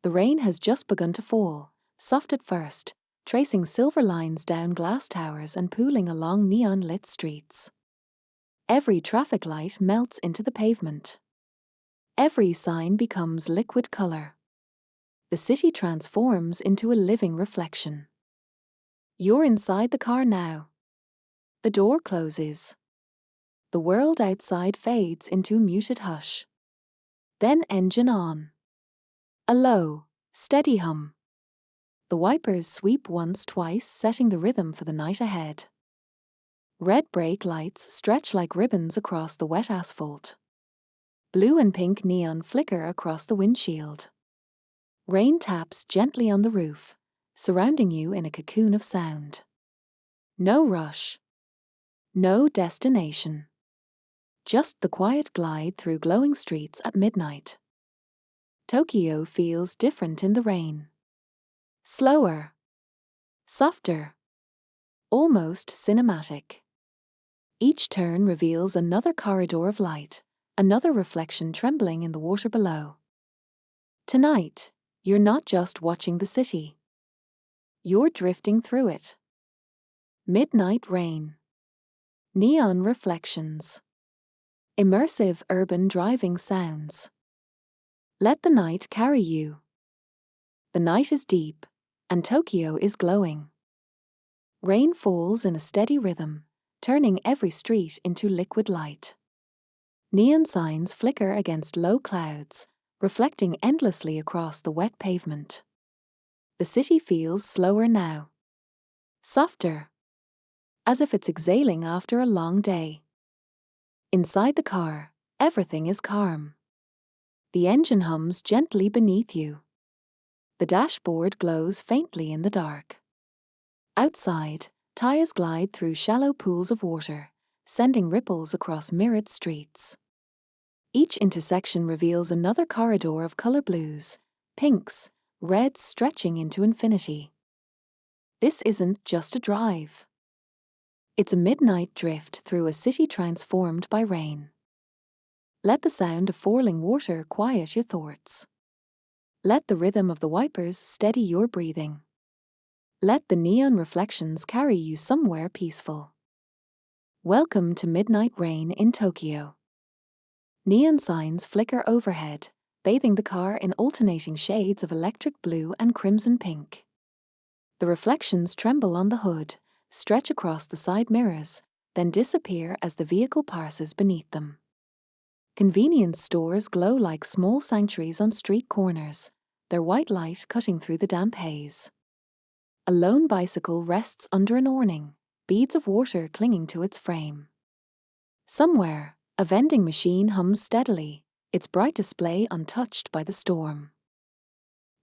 The rain has just begun to fall, soft at first, tracing silver lines down glass towers and pooling along neon-lit streets. Every traffic light melts into the pavement. Every sign becomes liquid color. The city transforms into a living reflection. You're inside the car now. The door closes. The world outside fades into muted hush. Then engine on. A low, steady hum. The wipers sweep once, twice, setting the rhythm for the night ahead. Red brake lights stretch like ribbons across the wet asphalt. Blue and pink neon flicker across the windshield. Rain taps gently on the roof, surrounding you in a cocoon of sound. No rush. No destination. Just the quiet glide through glowing streets at midnight. Tokyo feels different in the rain. Slower. Softer. Almost cinematic. Each turn reveals another corridor of light, another reflection trembling in the water below. Tonight, you're not just watching the city. You're drifting through it. Midnight rain. Neon reflections. Immersive urban driving sounds. Let the night carry you. The night is deep, and Tokyo is glowing. Rain falls in a steady rhythm, turning every street into liquid light. Neon signs flicker against low clouds, reflecting endlessly across the wet pavement. The city feels slower now. Softer. As if it's exhaling after a long day. Inside the car, everything is calm. The engine hums gently beneath you. The dashboard glows faintly in the dark. Outside, tires glide through shallow pools of water, sending ripples across mirrored streets. Each intersection reveals another corridor of color blues, pinks, reds stretching into infinity. This isn't just a drive. It's a midnight drift through a city transformed by rain. Let the sound of falling water quiet your thoughts. Let the rhythm of the wipers steady your breathing. Let the neon reflections carry you somewhere peaceful. Welcome to midnight rain in Tokyo. Neon signs flicker overhead, bathing the car in alternating shades of electric blue and crimson pink. The reflections tremble on the hood, stretch across the side mirrors, then disappear as the vehicle passes beneath them. Convenience stores glow like small sanctuaries on street corners, their white light cutting through the damp haze. A lone bicycle rests under an awning, beads of water clinging to its frame. Somewhere, a vending machine hums steadily, its bright display untouched by the storm.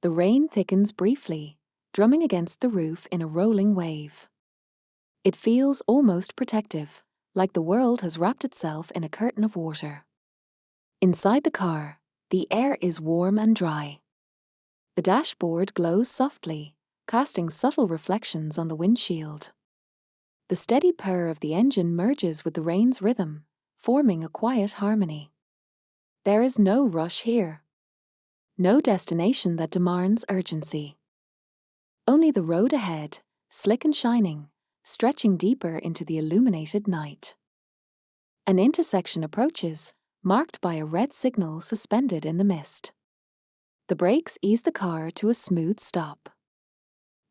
The rain thickens briefly, drumming against the roof in a rolling wave. It feels almost protective, like the world has wrapped itself in a curtain of water. Inside the car, the air is warm and dry. The dashboard glows softly, casting subtle reflections on the windshield. The steady purr of the engine merges with the rain's rhythm, forming a quiet harmony. There is no rush here. No destination that demands urgency. Only the road ahead, slick and shining, stretching deeper into the illuminated night. An intersection approaches, marked by a red signal suspended in the mist. The brakes ease the car to a smooth stop.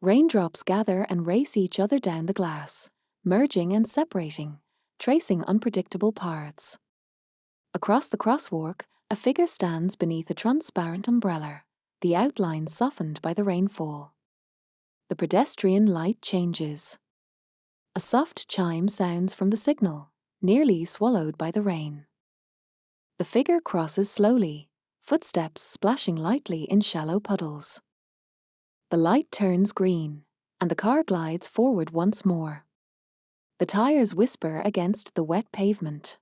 Raindrops gather and race each other down the glass, merging and separating, tracing unpredictable paths. Across the crosswalk, a figure stands beneath a transparent umbrella, the outline softened by the rainfall. The pedestrian light changes. A soft chime sounds from the signal, nearly swallowed by the rain. The figure crosses slowly, footsteps splashing lightly in shallow puddles. The light turns green, and the car glides forward once more. The tires whisper against the wet pavement.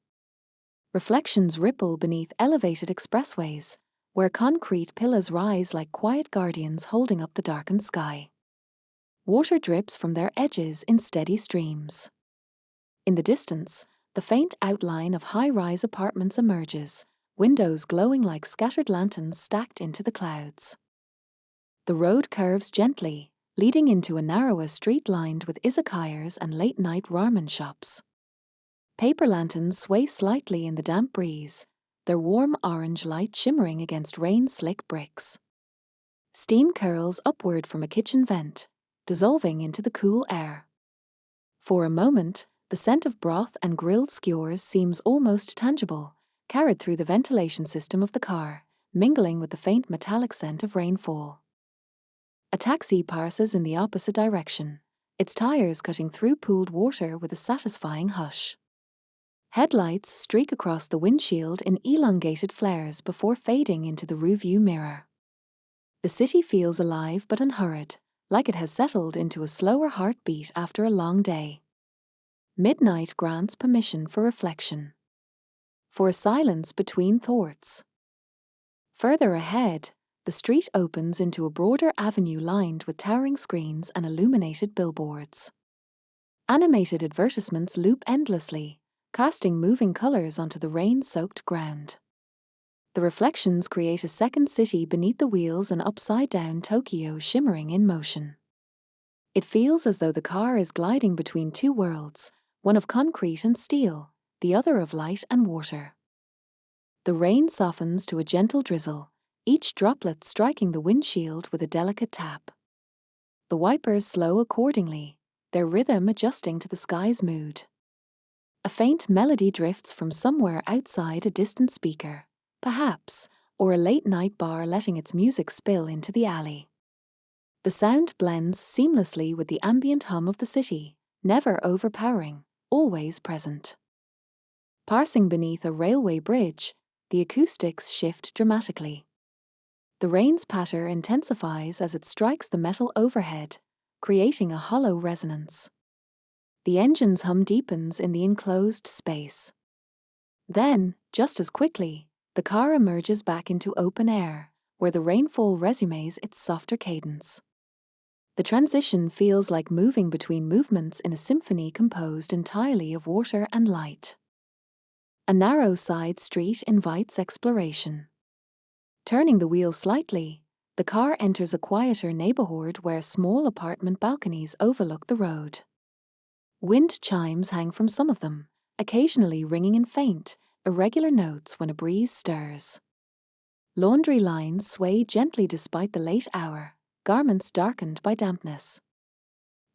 Reflections ripple beneath elevated expressways, where concrete pillars rise like quiet guardians holding up the darkened sky. Water drips from their edges in steady streams. In the distance, the faint outline of high-rise apartments emerges, windows glowing like scattered lanterns stacked into the clouds. The road curves gently, leading into a narrower street lined with izakayas and late-night ramen shops. Paper lanterns sway slightly in the damp breeze, their warm orange light shimmering against rain-slick bricks. Steam curls upward from a kitchen vent, dissolving into the cool air. For a moment, the scent of broth and grilled skewers seems almost tangible, carried through the ventilation system of the car, mingling with the faint metallic scent of rainfall. A taxi passes in the opposite direction, its tires cutting through pooled water with a satisfying hush. Headlights streak across the windshield in elongated flares before fading into the rearview mirror. The city feels alive but unhurried, like it has settled into a slower heartbeat after a long day. Midnight grants permission for reflection, for a silence between thoughts. Further ahead, the street opens into a broader avenue lined with towering screens and illuminated billboards. Animated advertisements loop endlessly, casting moving colors onto the rain-soaked ground. The reflections create a second city beneath the wheels, and upside-down Tokyo shimmering in motion. It feels as though the car is gliding between two worlds, one of concrete and steel, the other of light and water. The rain softens to a gentle drizzle, each droplet striking the windshield with a delicate tap. The wipers slow accordingly, their rhythm adjusting to the sky's mood. A faint melody drifts from somewhere outside a distant speaker, perhaps, or a late-night bar letting its music spill into the alley. The sound blends seamlessly with the ambient hum of the city, never overpowering, always present. Passing beneath a railway bridge, the acoustics shift dramatically. The rain's patter intensifies as it strikes the metal overhead, creating a hollow resonance. The engine's hum deepens in the enclosed space. Then, just as quickly, the car emerges back into open air, where the rainfall resumes its softer cadence. The transition feels like moving between movements in a symphony composed entirely of water and light. A narrow side street invites exploration. Turning the wheel slightly, the car enters a quieter neighborhood where small apartment balconies overlook the road. Wind chimes hang from some of them, occasionally ringing in faint, irregular notes when a breeze stirs. Laundry lines sway gently despite the late hour, garments darkened by dampness.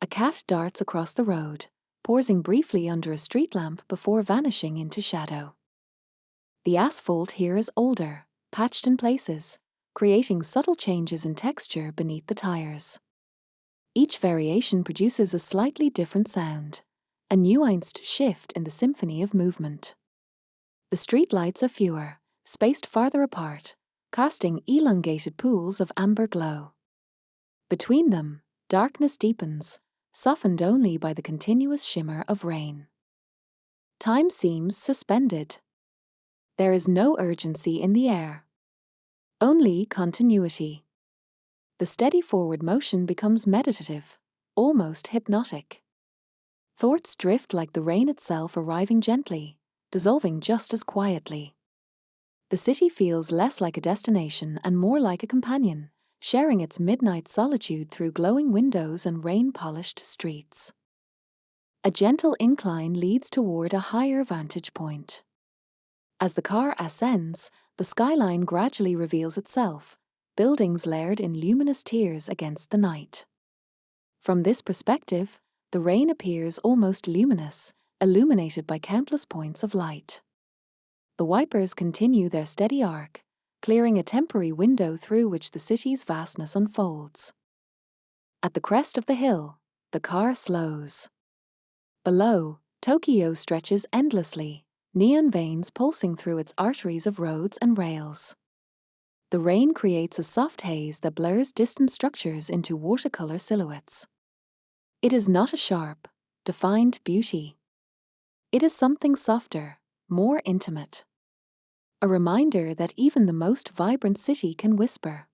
A cat darts across the road, pausing briefly under a street lamp before vanishing into shadow. The asphalt here is older, patched in places, creating subtle changes in texture beneath the tires. Each variation produces a slightly different sound, a nuanced shift in the symphony of movement. The streetlights are fewer, spaced farther apart, casting elongated pools of amber glow. Between them, darkness deepens, softened only by the continuous shimmer of rain. Time seems suspended. There is no urgency in the air. Only continuity. The steady forward motion becomes meditative, almost hypnotic. Thoughts drift like the rain itself, arriving gently, dissolving just as quietly. The city feels less like a destination and more like a companion, sharing its midnight solitude through glowing windows and rain-polished streets. A gentle incline leads toward a higher vantage point. As the car ascends, the skyline gradually reveals itself, buildings layered in luminous tiers against the night. From this perspective, the rain appears almost luminous, illuminated by countless points of light. The wipers continue their steady arc, clearing a temporary window through which the city's vastness unfolds. At the crest of the hill, the car slows. Below, Tokyo stretches endlessly, neon veins pulsing through its arteries of roads and rails. The rain creates a soft haze that blurs distant structures into watercolor silhouettes. It is not a sharp, defined beauty. It is something softer, more intimate. A reminder that even the most vibrant city can whisper.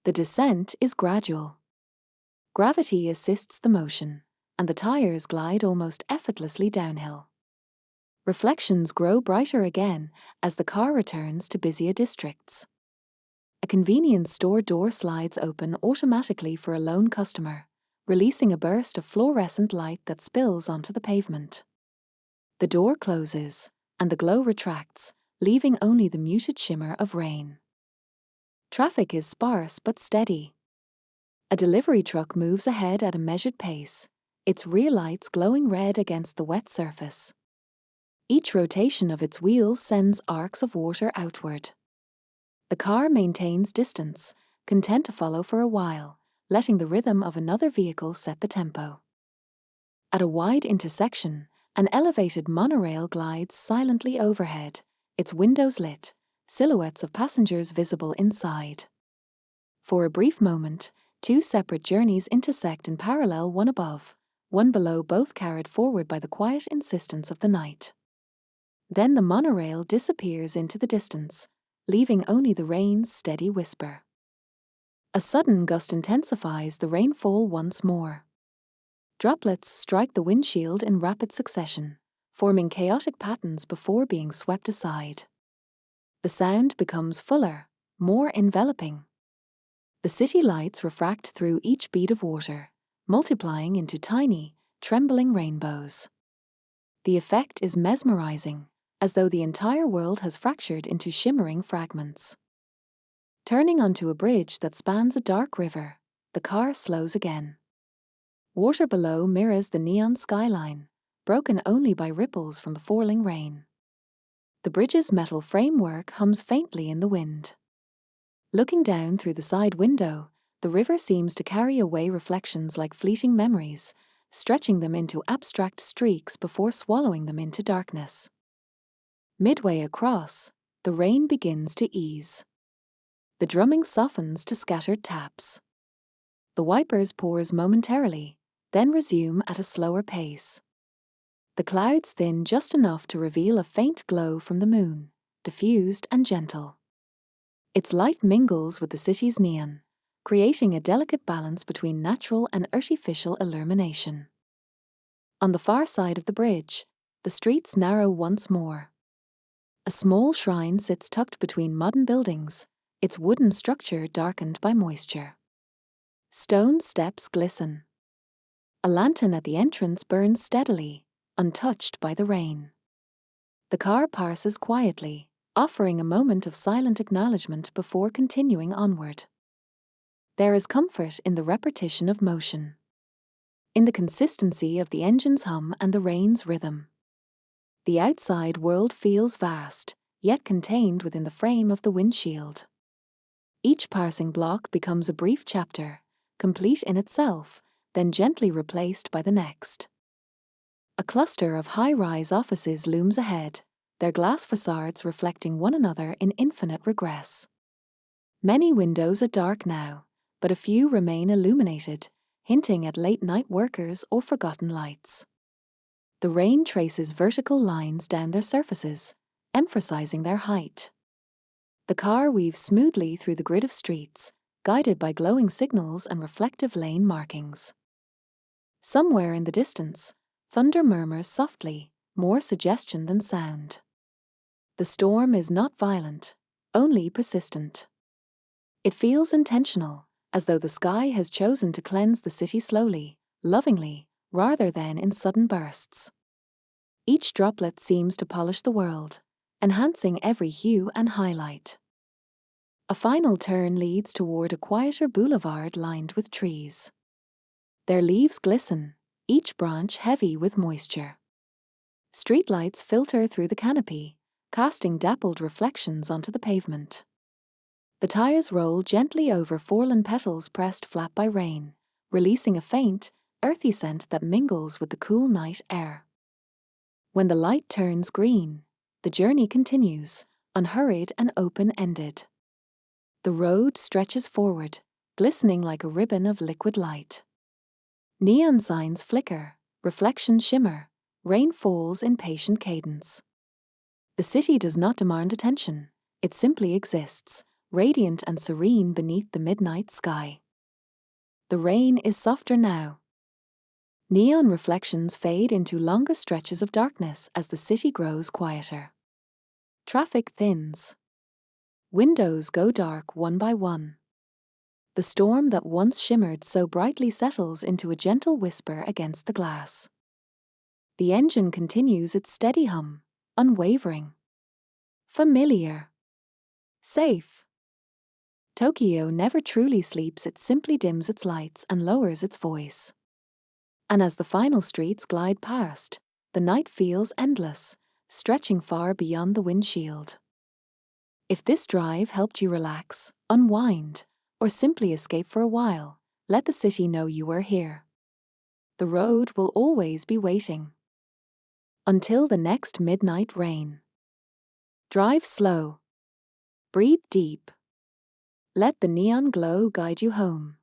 The descent is gradual. Gravity assists the motion, and the tires glide almost effortlessly downhill. Reflections grow brighter again as the car returns to busier districts. A convenience store door slides open automatically for a lone customer, releasing a burst of fluorescent light that spills onto the pavement. The door closes, and the glow retracts, leaving only the muted shimmer of rain. Traffic is sparse but steady. A delivery truck moves ahead at a measured pace, its rear lights glowing red against the wet surface. Each rotation of its wheels sends arcs of water outward. The car maintains distance, content to follow for a while, letting the rhythm of another vehicle set the tempo. At a wide intersection, an elevated monorail glides silently overhead, its windows lit, silhouettes of passengers visible inside. For a brief moment, two separate journeys intersect in parallel, one above, one below, both carried forward by the quiet insistence of the night. Then the monorail disappears into the distance, leaving only the rain's steady whisper. A sudden gust intensifies the rainfall once more. Droplets strike the windshield in rapid succession, forming chaotic patterns before being swept aside. The sound becomes fuller, more enveloping. The city lights refract through each bead of water, multiplying into tiny, trembling rainbows. The effect is mesmerizing, as though the entire world has fractured into shimmering fragments. Turning onto a bridge that spans a dark river, the car slows again. Water below mirrors the neon skyline, broken only by ripples from the falling rain. The bridge's metal framework hums faintly in the wind. Looking down through the side window, the river seems to carry away reflections like fleeting memories, stretching them into abstract streaks before swallowing them into darkness. Midway across, the rain begins to ease. The drumming softens to scattered taps. The wipers pause momentarily, then resume at a slower pace. The clouds thin just enough to reveal a faint glow from the moon, diffused and gentle. Its light mingles with the city's neon, creating a delicate balance between natural and artificial illumination. On the far side of the bridge, the streets narrow once more. A small shrine sits tucked between modern buildings, its wooden structure darkened by moisture. Stone steps glisten. A lantern at the entrance burns steadily, untouched by the rain. The car passes quietly, offering a moment of silent acknowledgement before continuing onward. There is comfort in the repetition of motion, in the consistency of the engine's hum and the rain's rhythm. The outside world feels vast, yet contained within the frame of the windshield. Each passing block becomes a brief chapter, complete in itself, then gently replaced by the next. A cluster of high-rise offices looms ahead, their glass facades reflecting one another in infinite regress. Many windows are dark now, but a few remain illuminated, hinting at late-night workers or forgotten lights. The rain traces vertical lines down their surfaces, emphasizing their height. The car weaves smoothly through the grid of streets, guided by glowing signals and reflective lane markings. Somewhere in the distance, thunder murmurs softly, more suggestion than sound. The storm is not violent, only persistent. It feels intentional, as though the sky has chosen to cleanse the city slowly, lovingly, rather than in sudden bursts. Each droplet seems to polish the world, enhancing every hue and highlight. A final turn leads toward a quieter boulevard lined with trees. Their leaves glisten, each branch heavy with moisture. Streetlights filter through the canopy, casting dappled reflections onto the pavement. The tires roll gently over fallen petals pressed flat by rain, releasing a faint, earthy scent that mingles with the cool night air. When the light turns green, the journey continues, unhurried and open-ended. The road stretches forward, glistening like a ribbon of liquid light. Neon signs flicker, reflections shimmer, rain falls in patient cadence. The city does not demand attention, it simply exists, radiant and serene beneath the midnight sky. The rain is softer now. Neon reflections fade into longer stretches of darkness as the city grows quieter. Traffic thins. Windows go dark one by one. The storm that once shimmered so brightly settles into a gentle whisper against the glass. The engine continues its steady hum, unwavering. Familiar. Safe. Tokyo never truly sleeps, it simply dims its lights and lowers its voice. And as the final streets glide past, the night feels endless, stretching far beyond the windshield. If this drive helped you relax, unwind, or simply escape for a while, let the city know you are here. The road will always be waiting. Until the next midnight rain. Drive slow. Breathe deep. Let the neon glow guide you home.